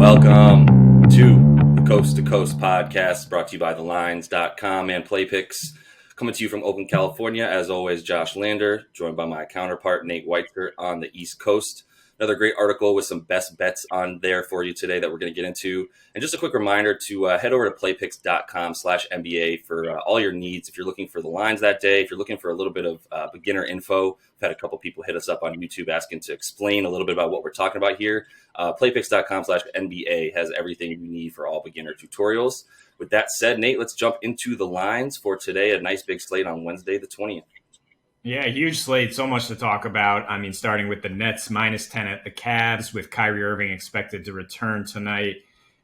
Welcome to the Coast to Coast podcast brought to you by thelines.com and PlayPicks. Coming to you from Oakland, California, as always, Josh Lander, joined by my counterpart, Nate Whiteker, on the East Coast. Another great article with some best bets on there for you today that we're going to get into. And just a quick reminder to head over to playpicks.com/NBA for all your needs. If you're looking for the lines that day, if you're looking for a little bit of beginner info, we've had a couple people hit us up on YouTube asking to explain a little bit about what we're talking about here. Playpicks.com/NBA has everything you need for all beginner tutorials. With that said, Nate, let's jump into the lines for today. A nice big slate on Wednesday, the 20th. Yeah, huge slate. So much to talk about. I mean, starting with the Nets -10 at the Cavs with Kyrie Irving expected to return tonight.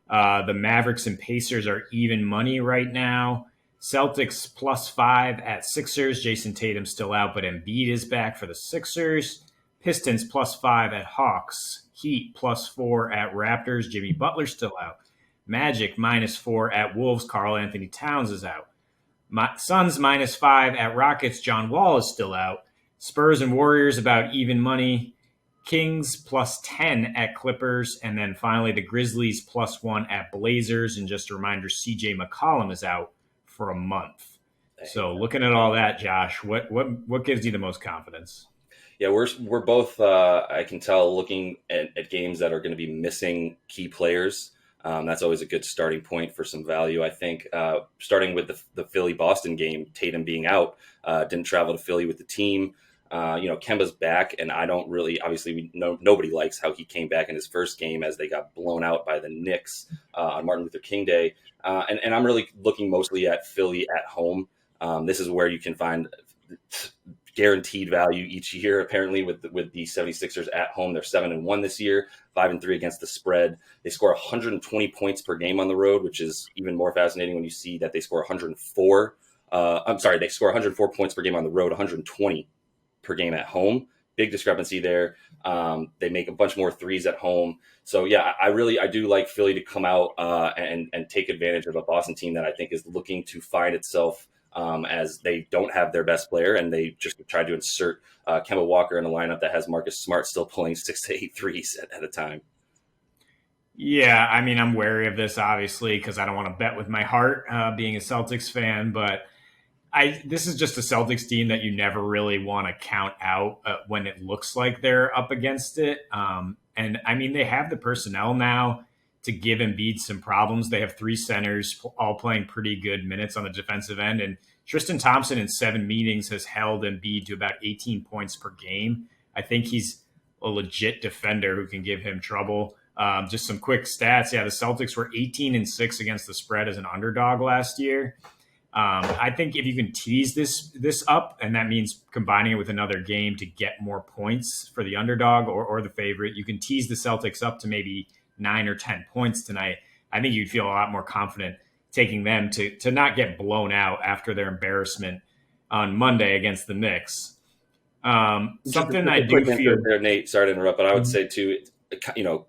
The Mavericks and Pacers are even money right now. Celtics +5 at Sixers. Jason Tatum's still out, but Embiid is back for the Sixers. Pistons +5 at Hawks. Heat +4 at Raptors. Jimmy Butler's still out. Magic -4 at Wolves. Karl Anthony Towns is out. Suns -5 at Rockets. John Wall is still out. Spurs and Warriors about even money. Kings +10 at Clippers. And then finally the Grizzlies +1 at Blazers. And just a reminder, CJ McCollum is out for a month. So looking at all that, Josh, what gives you the most confidence? Yeah, we're both, I can tell, looking at games that are going to be missing key players. That's always a good starting point for some value, I think. Starting with the Philly-Boston game, Tatum being out, didn't travel to Philly with the team. Kemba's back, and I don't really, obviously, nobody likes how he came back in his first game as they got blown out by the Knicks on Martin Luther King Day. And I'm really looking mostly at Philly at home. This is where you can find guaranteed value each year, apparently, with the 76ers at home. They're 7-1 this year, 5-3 against the spread. They score 120 points per game on the road, which is even more fascinating when you see that they score 104. They score 104 points per game on the road, 120 per game at home. Big discrepancy there. They make a bunch more threes at home. So yeah, I do like Philly to come out and take advantage of a Boston team that I think is looking to find itself as they don't have their best player, and they just tried to insert Kemba Walker in a lineup that has Marcus Smart still pulling 6 to 8 threes at a time. Yeah, I mean, I'm wary of this, obviously, because I don't want to bet with my heart, being a Celtics fan, but this is just a Celtics team that you never really want to count out when it looks like they're up against it. And I mean, they have the personnel now to give Embiid some problems. They have 3 centers all playing pretty good minutes on the defensive end. And Tristan Thompson in 7 meetings has held Embiid to about 18 points per game. I think he's a legit defender who can give him trouble. Just some quick stats. Yeah, the Celtics were 18-6 against the spread as an underdog last year. I think if you can tease this up, and that means combining it with another game to get more points for the underdog or the favorite, you can tease the Celtics up to maybe 9 or 10 points tonight. I think you'd feel a lot more confident taking them to not get blown out after their embarrassment on Monday against the Knicks. Something I do feel there, Nate. Sorry to interrupt, but I would say too,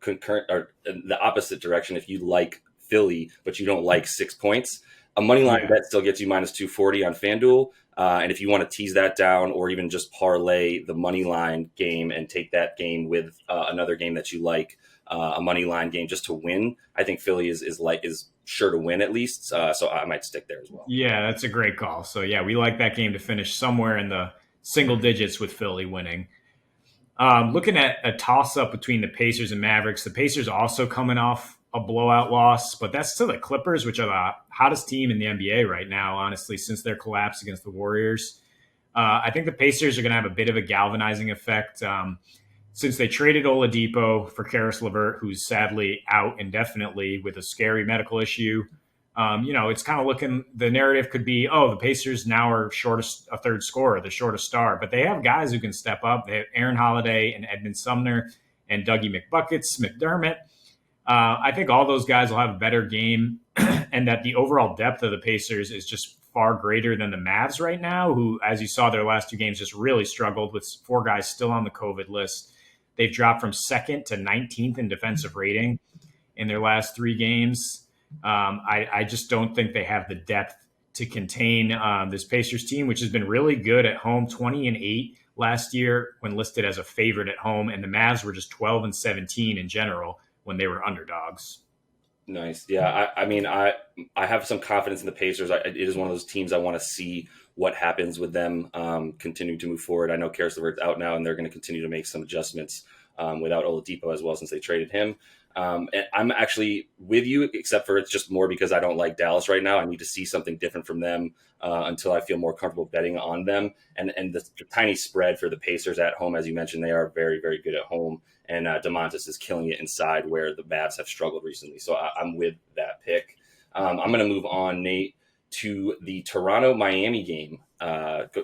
concurrent or the opposite direction. If you like Philly, but you don't like 6 points, a money line bet still gets you -240 on FanDuel. And if you want to tease that down, or even just parlay the money line game and take that game with another game that you like, a money line game just to win, I think Philly is sure to win at least. So I might stick there as well. Yeah, that's a great call. So yeah, we like that game to finish somewhere in the single digits with Philly winning. Looking at a toss-up between the Pacers and Mavericks, the Pacers also coming off a blowout loss, but that's to the Clippers, which are the hottest team in the NBA right now, honestly, since their collapse against the Warriors. I think the Pacers are going to have a bit of a galvanizing effect since they traded Oladipo for Karis LeVert, who's sadly out indefinitely with a scary medical issue. It's kind of looking, the narrative could be, the Pacers now are short a third scorer, the shortest star, but they have guys who can step up. They have Aaron Holiday and Edmund Sumner and Dougie McBuckets, McDermott. I think all those guys will have a better game, and that the overall depth of the Pacers is just far greater than the Mavs right now, who, as you saw their last 2 games, just really struggled with 4 guys still on the COVID list. They've dropped from 2nd to 19th in defensive rating in their last 3 games. I just don't think they have the depth to contain this Pacers team, which has been really good at home, 20-8 last year when listed as a favorite at home, and the Mavs were just 12-17 in general, when they were underdogs. Nice. Yeah. I mean, I have some confidence in the Pacers. It is one of those teams I want to see what happens with them continuing to move forward. I know Karis LeVert's out now, and they're going to continue to make some adjustments without Oladipo as well since they traded him. And I'm actually with you, except for it's just more because I don't like Dallas right now. I need to see something different from them until I feel more comfortable betting on them. And the tiny spread for the Pacers at home, as you mentioned, they are very, very good at home. And DeMontis is killing it inside where the Mavs have struggled recently. So I'm with that pick. I'm going to move on, Nate, to the Toronto-Miami game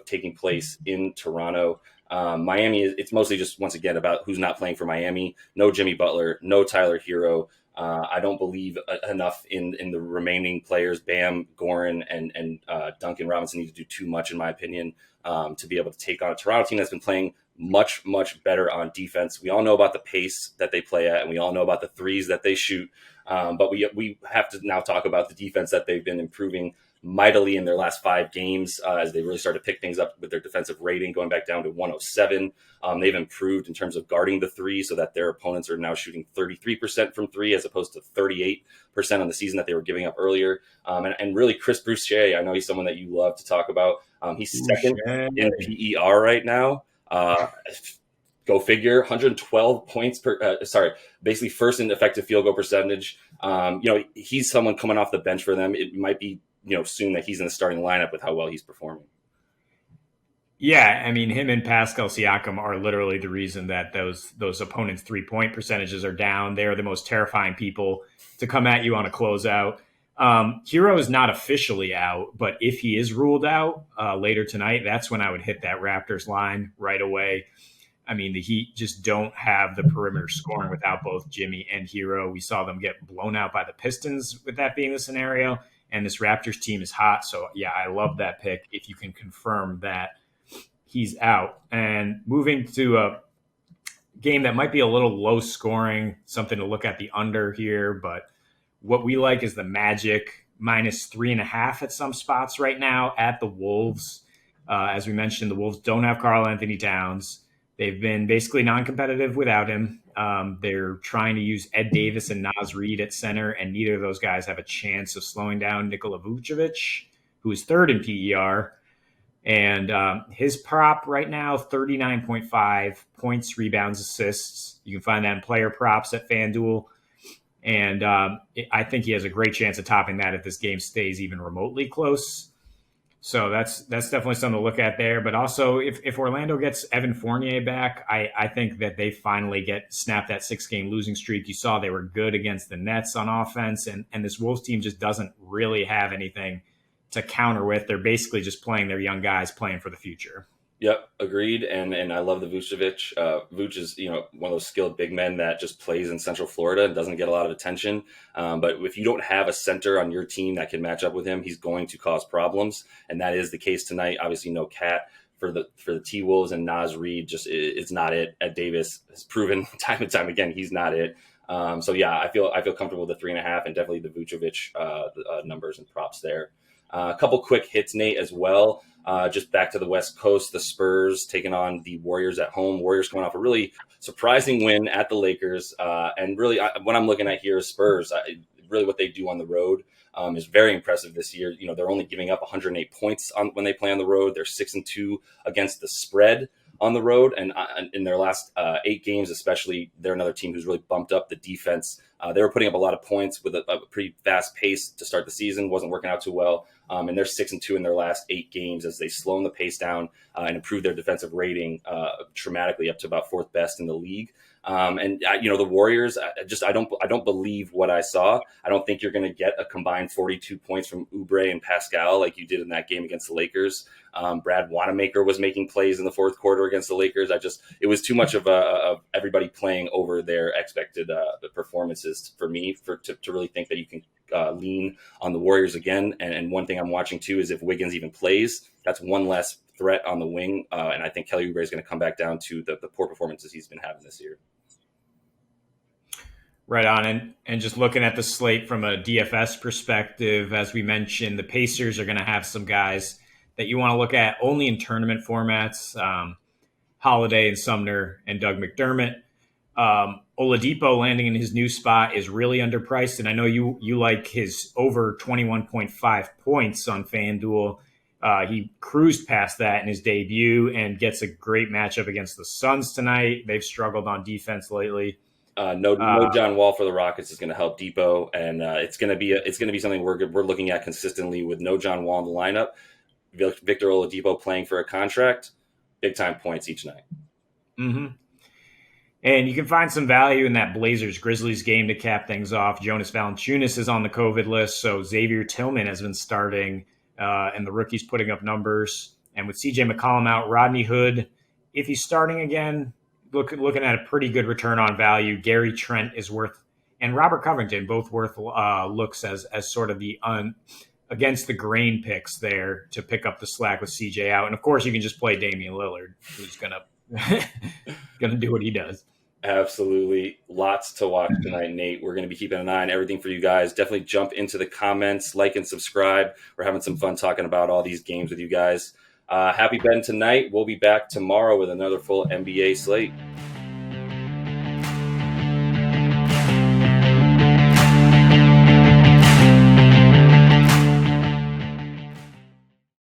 taking place in Toronto. Miami, it's mostly just, once again, about who's not playing for Miami. No Jimmy Butler, no Tyler Hero. I don't believe enough in the remaining players. Bam, Goran, and Duncan Robinson need to do too much, in my opinion, to be able to take on a Toronto team that's been playing much, much better on defense. We all know about the pace that they play at, and we all know about the threes that they shoot. But we have to now talk about the defense that they've been improving mightily in their last 5 games as they really started to pick things up with their defensive rating going back down to 107. They've improved in terms of guarding the three so that their opponents are now shooting 33% from three as opposed to 38% on the season that they were giving up earlier. And really, Chris Boucher, I know he's someone that you love to talk about. He's second in PER right now. Go figure, 112 points basically first in effective field goal percentage. He's someone coming off the bench for them. It might be, soon that he's in the starting lineup with how well he's performing. Yeah, I mean, him and Pascal Siakam are literally the reason that those opponents' 3-point percentages are down. They are the most terrifying people to come at you on a closeout. Hero is not officially out, but if he is ruled out later tonight, that's when I would hit that Raptors line right away. I mean, the Heat just don't have the perimeter scoring without both Jimmy and Hero. We saw them get blown out by the Pistons with that being the scenario. And this Raptors team is hot. So, yeah, I love that pick if you can confirm that he's out. And moving to a game that might be a little low scoring, something to look at the under here. But what we like is the Magic -3.5 at some spots right now at the Wolves. As we mentioned, the Wolves don't have Karl Anthony Towns. They've been basically non-competitive without him. They're trying to use Ed Davis and Naz Reid at center, and neither of those guys have a chance of slowing down Nikola Vucevic, who is third in PER. And his prop right now, 39.5 points, rebounds, assists. You can find that in player props at FanDuel. And I think he has a great chance of topping that if this game stays even remotely close. So that's definitely something to look at there. But also, if Orlando gets Evan Fournier back, I think that they finally snapped that 6-game losing streak. You saw they were good against the Nets on offense, and this Wolves team just doesn't really have anything to counter with. They're basically just playing their young guys, playing for the future. Yep, agreed. And I love the Vucevic. Vuce is, one of those skilled big men that just plays in Central Florida and doesn't get a lot of attention. But if you don't have a center on your team that can match up with him, he's going to cause problems. And that is the case tonight. Obviously, no Cat for the T-Wolves, and Naz Reid just it's not it. Ed Davis has proven time and time again he's not it. So yeah, I feel comfortable with the 3.5 and definitely the Vucevic numbers and props there. A couple quick hits, Nate, as well. Just back to the West Coast, the Spurs taking on the Warriors at home. Warriors coming off a really surprising win at the Lakers. And really, what I'm looking at here is Spurs. Really what they do on the road is very impressive this year. They're only giving up 108 points when they play on the road. They're 6-2 against the spread on the road. And in their last 8 games, especially, they're another team who's really bumped up the defense. They were putting up a lot of points with a pretty fast pace to start the season. Wasn't working out too well. And they're 6-2 in their last 8 games as they slow the pace down and improve their defensive rating dramatically up to about 4th best in the league. The Warriors, I don't believe what I saw. I don't think you're going to get a combined 42 points from Oubre and Pascal like you did in that game against the Lakers. Brad Wanamaker was making plays in the 4th quarter against the Lakers. It was too much of everybody playing over their expected performances for me to really think that you can lean on the Warriors again. And one thing I'm watching too is if Wiggins even plays, that's one less threat on the wing. And I think Kelly Oubre is going to come back down to the poor performances he's been having this year. Right on. And just looking at the slate from a DFS perspective, as we mentioned, the Pacers are going to have some guys that you want to look at only in tournament formats, Holiday and Sumner and Doug McDermott. Oladipo landing in his new spot is really underpriced, and I know you like his over 21.5 points on FanDuel. He cruised past that in his debut and gets a great matchup against the Suns tonight. They've struggled on defense lately. No John Wall for the Rockets is going to help Depot, and it's going to be something we're looking at consistently with no John Wall in the lineup. Victor Oladipo playing for a contract, big time points each night. Mm-hmm. And you can find some value in that Blazers-Grizzlies game to cap things off. Jonas Valanciunas is on the COVID list, so Xavier Tillman has been starting, and the rookie's putting up numbers. And with CJ McCollum out, Rodney Hood, if he's starting again, looking at a pretty good return on value. Gary Trent is worth, and Robert Covington, both worth looks as sort of the against the grain picks there to pick up the slack with CJ out. And of course, you can just play Damian Lillard, who's gonna do what he does. Absolutely. Lots to watch tonight, Nate. We're going to be keeping an eye on everything for you guys. Definitely jump into the comments, like and subscribe. We're having some fun talking about all these games with you guys. Happy betting tonight. We'll be back tomorrow with another full NBA slate.